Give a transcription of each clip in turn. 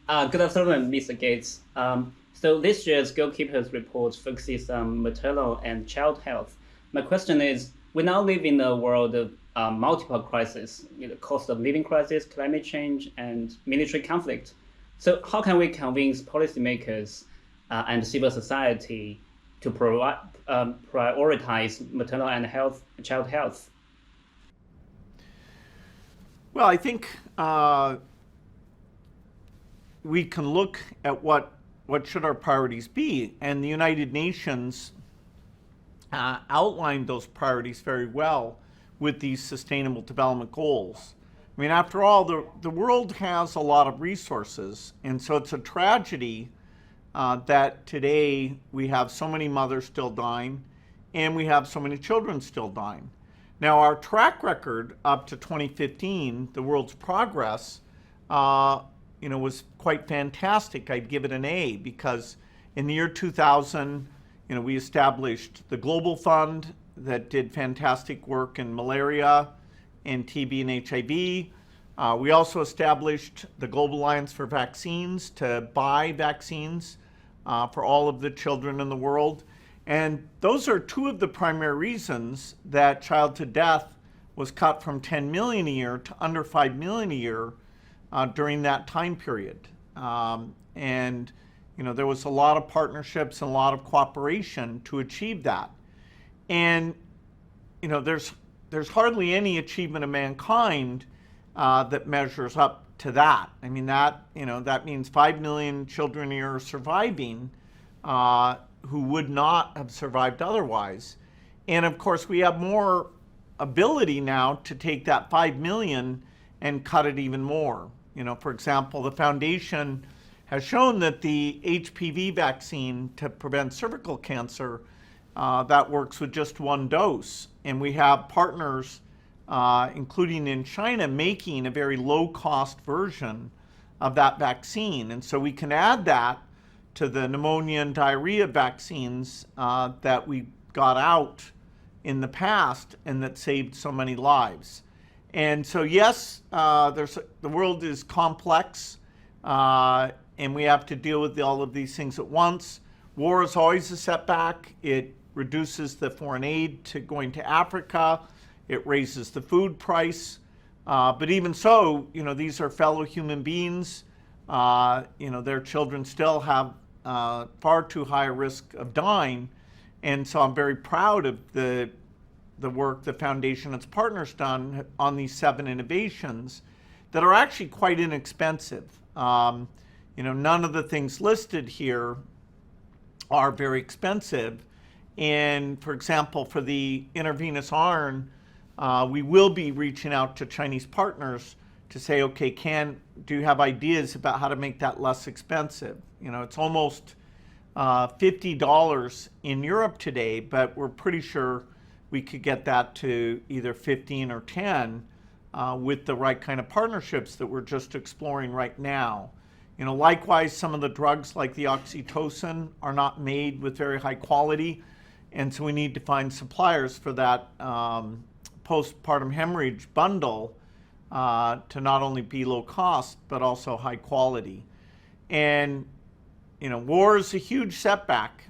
Good afternoon, Mr. Gates. So this year's Goalkeepers report focuses on maternal and child health. My question is, we now live in a world of multiple crises, cost of living crisis, climate change, and military conflict. So how can we convince policymakers and civil society to prioritize maternal and child health? Well, I think we can look at what should our priorities be, and the United Nations outlined those priorities very well with these Sustainable Development Goals. I mean, after all, the world has a lot of resources, and so it's a tragedy that today we have so many mothers still dying, and we have so many children still dying. Now, our track record up to 2015, the world's progress, was quite fantastic. I'd give it an A because in the year 2000, we established the Global Fund that did fantastic work in malaria and TB and HIV. We also established the Global Alliance for Vaccines to buy vaccines for all of the children in the world. And those are two of the primary reasons that childhood death was cut from 10 million a year to under 5 million a year during that time period. And there was a lot of partnerships and a lot of cooperation to achieve that. And there's hardly any achievement of mankind that measures up to that. I mean, that means 5 million children a year are surviving who would not have survived otherwise. And of course, we have more ability now to take that 5 million and cut it even more. For example, the foundation has shown that the HPV vaccine to prevent cervical cancer, that works with just one dose. And we have partners, including in China, making a very low-cost version of that vaccine. And so we can add that to the pneumonia and diarrhea vaccines that we got out in the past and that saved so many lives. And so yes, the world is complex and we have to deal with all of these things at once. War is always a setback. It reduces the foreign aid to going to Africa. It raises the food price. But even so, these are fellow human beings. Their children still have far too high a risk of dying. And so I'm very proud of the work the foundation and its partners done on these 7 innovations that are actually quite inexpensive. None of the things listed here are very expensive. And for example, for the intravenous iron, we will be reaching out to Chinese partners to say, okay, do you have ideas about how to make that less expensive? It's almost $50 in Europe today, but we're pretty sure we could get that to either 15 or 10 with the right kind of partnerships that we're just exploring right now. Likewise, some of the drugs like the oxytocin are not made with very high quality, and so we need to find suppliers for that postpartum hemorrhage bundle to not only be low cost, but also high quality. And, war is a huge setback,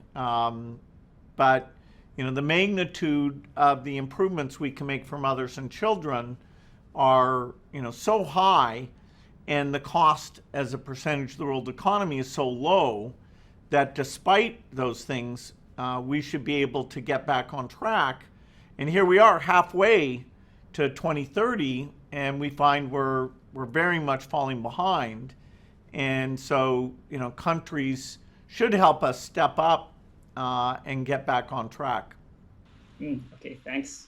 but, the magnitude of the improvements we can make for mothers and children are, so high, and the cost as a percentage of the world economy is so low that despite those things, we should be able to get back on track. And here we are halfway to 2030, and we find we're very much falling behind. And so, countries should help us step up and get back on track. Okay, thanks.